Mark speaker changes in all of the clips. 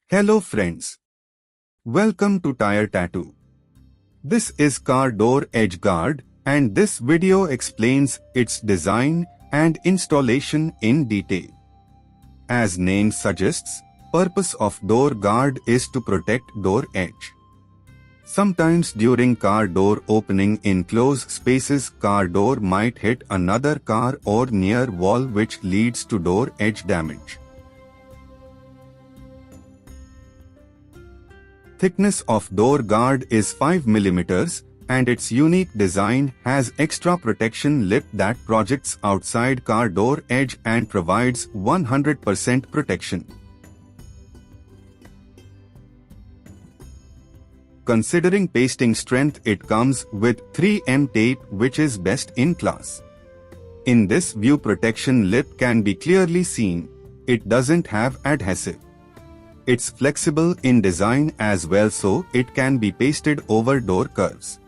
Speaker 1: Hello friends. Welcome to Tire Tattoo. This is car door edge guard and this video explains its design and installation in detail. As name suggests, purpose of door guard is to protect door edge. Sometimes during car door opening in closed spaces, car door might hit another car or near wall, which leads to door edge damage. Thickness of door guard is 5 mm and its unique design has extra protection lip that projects outside car door edge and provides 100% protection. Considering pasting strength, it comes with 3M tape, which is best in class. In this view, protection lip can be clearly seen. It doesn't have adhesive. It's flexible in design as well, so it can be pasted over door curves.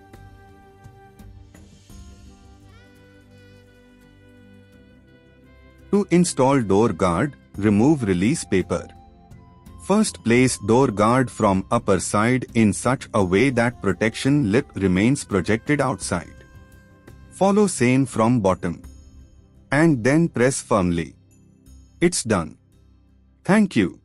Speaker 1: To install door guard, remove release paper. First, place door guard from upper side in such a way that protection lip remains projected outside. Follow same from bottom. And then press firmly. It's done. Thank you.